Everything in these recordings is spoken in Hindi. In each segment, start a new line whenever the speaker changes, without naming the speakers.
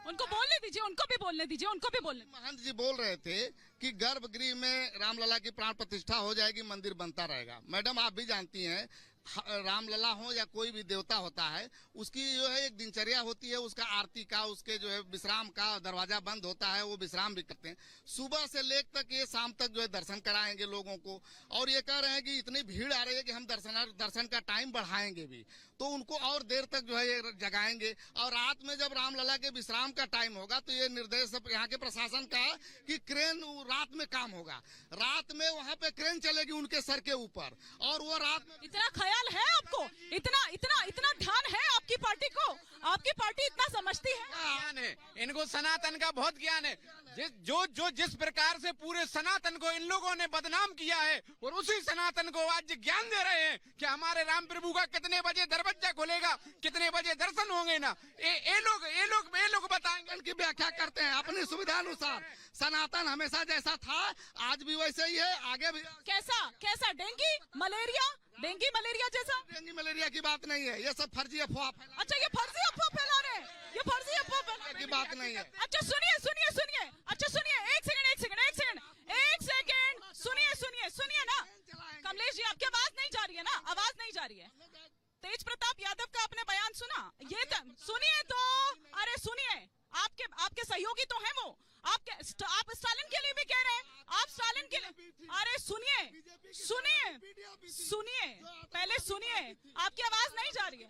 उनको बोलने दीजिए, उनको भी बोलने दीजिए, उनको भी बोलने।
महंत जी बोल रहे थे कि गर्भगृह में रामलला की प्राण प्रतिष्ठा हो जाएगी, मंदिर बनता रहेगा। मैडम आप भी जानती हैं, रामलला हो या कोई भी देवता होता है, उसकी जो है एक दिनचर्या होती है, उसका आरती का, उसके जो है विश्राम का, दरवाजा बंद होता है, वो विश्राम भी करते हैं। सुबह से लेकर तक ये शाम तक जो है दर्शन कराएंगे लोगों को, और ये कह रहे हैं कि इतनी भीड़ आ रही है कि हम दर्शन का टाइम बढ़ाएंगे भी, तो उनको और देर तक जो है ये जगाएंगे। और रात में जब रामलला के विश्राम का टाइम होगा तो ये निर्देश यहाँ के प्रशासन का कि क्रेन रात में काम होगा, रात में वहाँ पे क्रेन चलेगी उनके सर के ऊपर, और वो रात में।
इतना ख्याल है आपको, इतना इतना इतना ध्यान है आपकी पार्टी को, आपकी पार्टी इतना समझती है।
ज्ञान है इनको, सनातन का बहुत ज्ञान है। जिस प्रकार से पूरे सनातन को इन लोगों ने बदनाम किया है, और उसी सनातन को आज ज्ञान दे रहे हैं कि हमारे राम प्रभु का कितने बजे दरवाजा खुलेगा, कितने बजे दर्शन होंगे ना, ये लोग बताएंगे।
उनकी व्याख्या करते हैं अपनी सुविधा अनुसार। सनातन हमेशा जैसा था आज भी वैसे ही है, आगे भी।
कैसा डेंगू मलेरिया जैसा?
डेंगू मलेरिया की बात नहीं है, ये सब फर्जी अफवाह फैला।
अच्छा, ये फर्जी अफवाह फैला रहे हैं, ये फर्जी अफवाह
की बात नहीं है।
अच्छा सुनिए, अच्छा सुनिए, एक सेकंड, सुनिए ना कमलेश जी, आपकी आवाज नहीं जा रही है ना, आवाज नहीं जा रही है। तेज प्रताप यादव का आपने बयान सुना, ये सुनिए तो, अरे सुनिए, आपके सहयोगी तो हैं वो, आप स्टालिन के लिए भी कह रहे हैं, आप स्टालिन के लिए, अरे सुनिए, पहले सुनिए, आपकी आवाज नहीं जा रही है,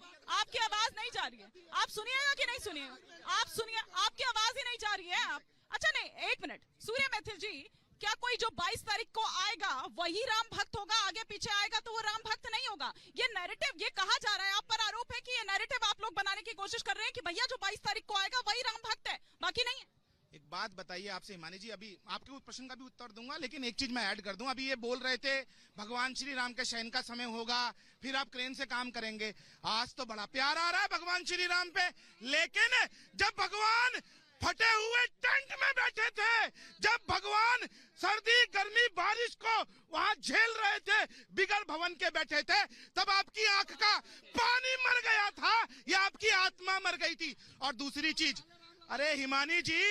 आप सुनिएगा कि नहीं सुनिएगा? आप सुनिए, आपकी आवाज ही नहीं जा रही है आप। अच्छा नहीं, एक मिनट, सूर्य मैथिल जी, क्या कोई जो 22 तारीख को आएगा वही राम भक्त होगा, आगे पीछे आएगा तो वो राम भक्त नहीं होगा? ये नैरेटिव, ये कहा जा रहा है, आप पर आरोप है कि ये नैरेटिव आप लोग बनाने की कोशिश कर रहे हैं कि भैया जो 22 तारीख को आएगा वही राम भक्त है, बाकी नहीं है।
एक बात बताइए आपसे हिमानी जी, अभी आपके उस प्रश्न का भी उत्तर दूंगा, लेकिन एक चीज मैं ऐड कर दूं। अभी ये बोल रहे थे भगवान श्री राम के शयन का समय होगा, फिर आप क्रेन से काम करेंगे। आज तो बड़ा प्यार आ रहा है भगवान श्री राम पे, लेकिन जब भगवान फटे हुए टैंक में बैठे थे, जब भगवान सर्दी गर्मी बारिश को वहां झेल रहे थे, बिगर भवन के बैठे थे, तब आपकी आंख का पानी मर गया था या आपकी आत्मा मर गई थी? और दूसरी चीज, अरे हिमानी जी,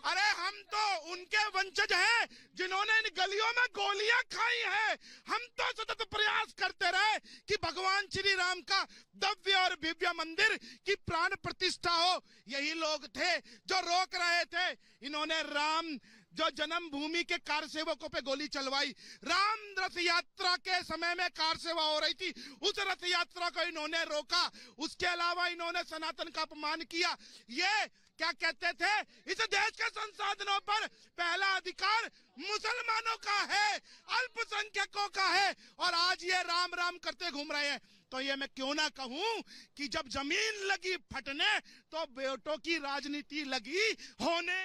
अरे हम तो उनके वंशज हैं जिन्होंने इन गलियों में गोलियां खाई हैं। हम तो सतत प्रयास करते रहे कि भगवान श्री राम का दिव्य और भव्य मंदिर की प्राण प्रतिष्ठा हो। यही लोग थे जो रोक रहे थे। इन्होंने राम जो जन्मभूमि के कार सेवकों पे गोली चलवाई। राम रथ यात्रा के समय में कार सेवा हो रही थी, उस रथ यात्रा को इन्होंने रोका। उसके अलावा इन्होंने सनातन का अपमान किया। ये क्या कहते थे, इस देश के संसाधनों पर पहला अधिकार मुसलमानों का है, अल्पसंख्यकों का है, और आज ये राम राम करते घूम रहे हैं। तो ये मैं क्यों ना कहूं कि जब जमीन लगी फटने तो बेटों की राजनीति लगी होने।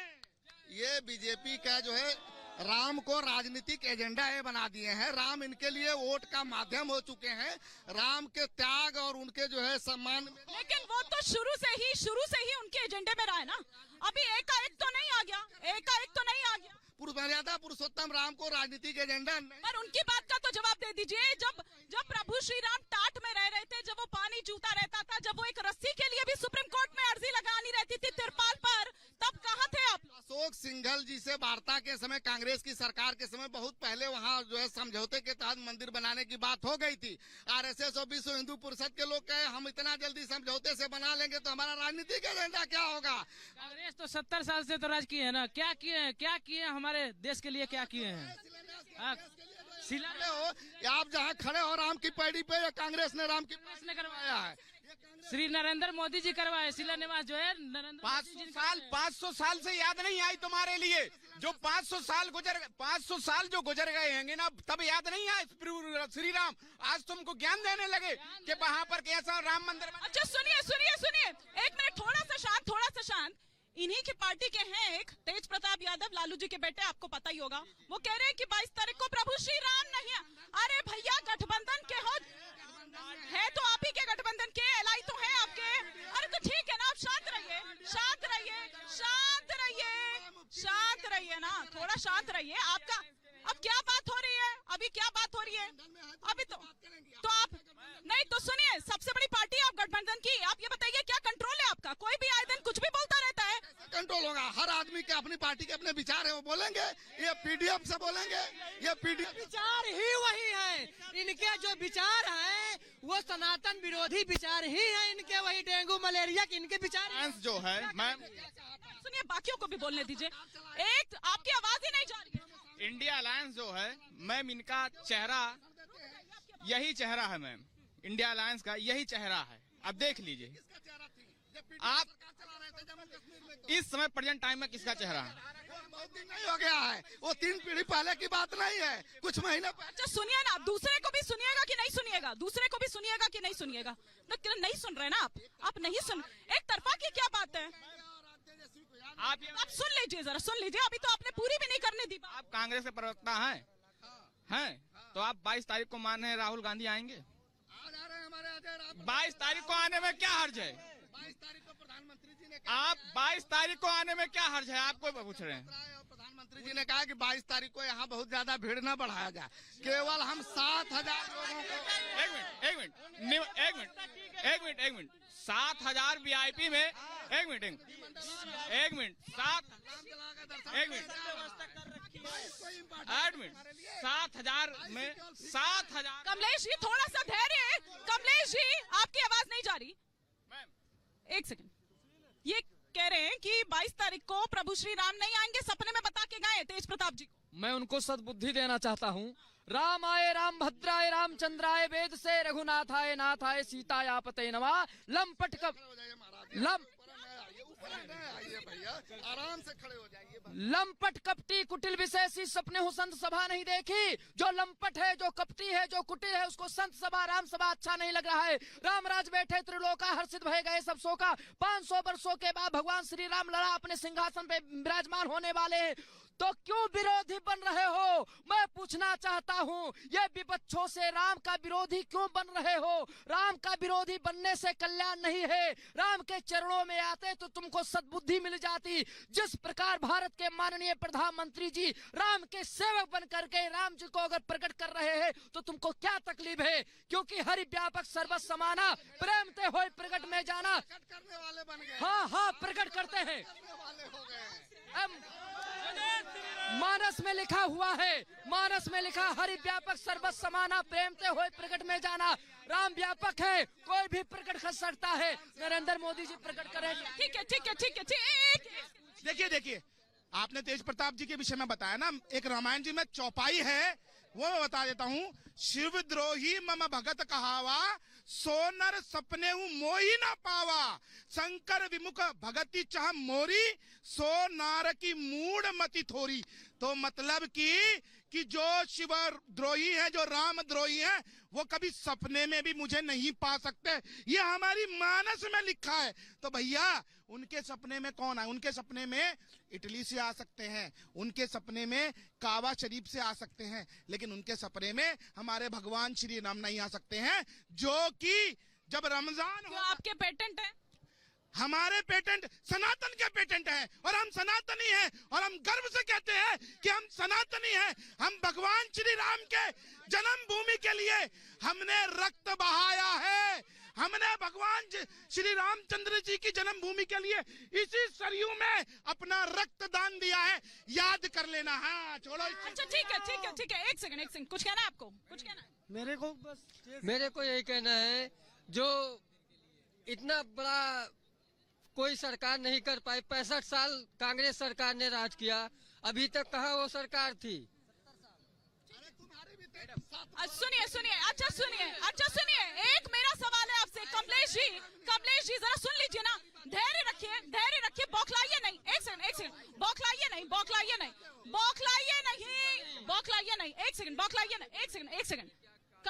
ये बीजेपी का जो है राम को राजनीतिक एजेंडा ये बना दिए हैं। राम इनके लिए वोट का माध्यम हो चुके हैं, राम के त्याग और उनके जो है सम्मान।
लेकिन वो तो शुरू से ही उनके एजेंडे में रहा है ना, अभी एकाएक तो नहीं आ गया।
मर्यादा पुरुषोत्तम राम को राजनीतिक एजेंडा नहीं।
पर उनकी बात का तो जवाब दे दीजिए, जब प्रभु श्री राम टाट में रह रहे थे, जब वो पानी चूता रहता था, जब वो एक रस्सी के लिए भी सुप्रीम कोर्ट में अर्जी लगानी रहती थी तिरपाल पर, तब कहाँ थे आप?
अशोक सिंघल जी से वार्ता के समय, कांग्रेस की सरकार के समय, बहुत पहले वहाँ जो है समझौते के तहत मंदिर बनाने की बात हो गई थी। आरएसएस और विश्व हिंदू परिषद के लोग कहे हम इतना जल्दी समझौते से बना लेंगे तो हमारा राजनीतिक एजेंडा क्या होगा?
कांग्रेस तो 70 साल से तो राज किए है ना, क्या किए हमारे देश के लिए, क्या किए हैं?
आप जहाँ खड़े हो राम की पैड़ी पे, कांग्रेस ने राम की
ने करवाया है, श्री नरेंद्र मोदी जी करवाए शिलान्यास जो है।
500 साल से याद नहीं आई तुम्हारे लिए? जो 500 साल जो गुजर गए हैं ना, तब याद नहीं आए श्री राम? आज तुमको ज्ञान देने लगे कि वहाँ पर कैसा राम मंदिर।
अच्छा सुनिए, एक मिनट, थोड़ा सा शांत। इन्हीं की पार्टी के हैं एक तेज प्रताप यादव, लालू जी के बेटे, आपको पता ही होगा। वो कह रहे हैं कि 22 तारीख को प्रभु श्री राम नहीं है। अरे भैया, गठबंधन के हो है तो आप ही के गठबंधन के, एलआई तो है आपके। अरे तो ठीक है ना, आप शांत रहिए ना, थोड़ा शांत रहिए। आपका अब क्या बात हो रही है? अभी क्या बात हो रही है? अभी तो आप नहीं तो सुनिए, सबसे बड़ी पार्टी है आप गठबंधन की, आप ये बताइए क्या कंट्रोल है आपका? कोई भी आए दिन कुछ भी बोलता रहता है।
हर आदमी के अपनी पार्टी के अपने विचार है, वो बोलेंगे। ये पीडीएफ से बोलेंगे, ये पीडीएफ
विचार ही वही है। इनके जो विचार हैं वो सनातन विरोधी विचार ही हैं। इनके वही डेंगू मलेरिया के इनके विचार
जो है मैम,
सुनिए, बाकियों को भी बोलने दीजिए। एक आपकी आवाज ही नहीं जा रही है।
इंडिया अलायंस जो है मैम, इनका चेहरा यही चेहरा है मैम, इंडिया अलायंस का यही चेहरा है। अब देख लीजिए आप इस समय प्रेजेंट टाइम में किसका चेहरा है?
बहुत दिन नहीं हो गया है, वो 3 पीढ़ी पहले की बात नहीं है, कुछ महीने पहले।
अच्छा सुनिए ना, दूसरे को भी सुनिएगा कि नहीं सुनिएगा? दूसरे को भी सुनिएगा कि नहीं सुनिएगा? नहीं सुन रहे ना आप नहीं सुन। एक तरफा की क्या बात है? आप सुन लीजिए, जरा सुन लीजिए। अभी तो आपने पूरी भी नहीं करने दी।
आप कांग्रेस के प्रवक्ता हैं तो आप 22 तारीख को मान रहे हैं राहुल गांधी आएंगे? 22 तारीख को आने में क्या हर्ज है?
22 तारीख को प्रधानमंत्री जी ने
आप 22 तारीख को आने में क्या हर्ज है? आपको पूछ रहे हैं।
प्रधानमंत्री जी ने कहा कि 22 तारीख को यहाँ बहुत ज्यादा भीड़ न बढ़ाया जाए, केवल हम 7,000 लोगों को।
एक मिनट 7,000 VIP में 7,000 में 7,000।
कमलेश जी थोड़ा सा धैर्य। कमलेश जी आपकी आवाज नहीं जा रही। एक सेकंड, ये कह रहे हैं कि 22 तारीख को प्रभु श्री राम नहीं आएंगे, सपने में बता के गए तेज प्रताप जी को।
मैं उनको सद्बुद्धि देना चाहता हूँ। राम आए राम भद्राय रामचंद्राय वेद से रघुनाथाय नाथाय सीतायापते नमः। लंपट कब
आराम से खड़े हो जाइए।
लंपट कपटी कुटिल विशेषी सपने हो संत सभा नहीं देखी। जो लंपट है, जो कपटी है, जो कुटिल है, उसको संत सभा राम सभा अच्छा नहीं लग रहा है। रामराज बैठे त्रिलोका हर्षित भय गए सब शोका। 500 वर्षों के बाद भगवान श्री राम लड़ा अपने सिंहासन पे विराजमान होने वाले हैं, तो क्यों विरोधी बन रहे हो? मैं पूछना चाहता हूँ, ये विपक्षों से राम का विरोधी क्यों बन रहे हो? राम का विरोधी बनने से कल्याण नहीं है। राम के चरणों में आते तो तुमको सद्बुद्धि मिल जाती। जिस प्रकार भारत के माननीय प्रधानमंत्री जी राम के सेवक बन करके राम जी को अगर प्रकट कर रहे हैं तो तुमको क्या तकलीफ है? क्योंकि हरि व्यापक सर्वस समाना प्रेम ते होय प्रकट में जाना।
करने वाले बन गए।
हाँ प्रकट करते हैं। मानस में लिखा हुआ है, मानस में लिखा हरि व्यापक सर्वस समाना प्रेम ते होय प्रकट में जाना। राम व्यापक है, कोई भी प्रकट कर सकता है। नरेंद्र मोदी जी प्रकट करेंगे।
ठीक है।
देखिए आपने तेज प्रताप जी के विषय में बताया ना, एक रामायण जी में चौपाई है, वो मैं बता देता हूँ। शिव द्रोही मम भगत कहावा, सोनर सपने हूँ मोही ना पावा। शंकर विमुख भगति चाह मोरी, सो नार की मूड मति थोरी। तो मतलब कि जो शिव द्रोही है, जो राम द्रोही है, वो कभी सपने में भी मुझे नहीं पा सकते। ये हमारी मानस में लिखा है। तो भैया उनके सपने में कौन है? उनके सपने में इटली से आ सकते हैं, उनके सपने में काबा शरीफ से आ सकते हैं, लेकिन उनके सपने में हमारे भगवान श्री राम नहीं आ सकते हैं। जो कि जब रमजान हो,
आपके पेटेंट है,
हमारे पेटेंट सनातन के पेटेंट हैं, और हम सनातनी हैं, और हम गर्व से कहते हैं कि हम सनातनी हैं। हम भगवान श्री राम के जन्मभूमि के लिए हमने रक्त बहाया है। हमने भगवान श्री रामचंद्र जी की जन्मभूमि के लिए इसी सरयू में अपना रक्तदान दिया है, याद कर लेना। हाँ छोड़ो।
अच्छा ठीक है। एक सेकंड, कुछ कहना है आपको? कुछ कहना है?
मेरे को यही कहना है, जो इतना बड़ा कोई सरकार नहीं कर पाई। 65 साल कांग्रेस सरकार ने राज किया, अभी तक कहाँ वो सरकार थी? सुनिए, एक मेरा सवाल है आपसे। कमलेश जी जरा सुन लीजिए ना, धैर्य रखिए, बौखलाइए नहीं। एक सेकंड, बौखलाइए नहीं, एक सेकंड,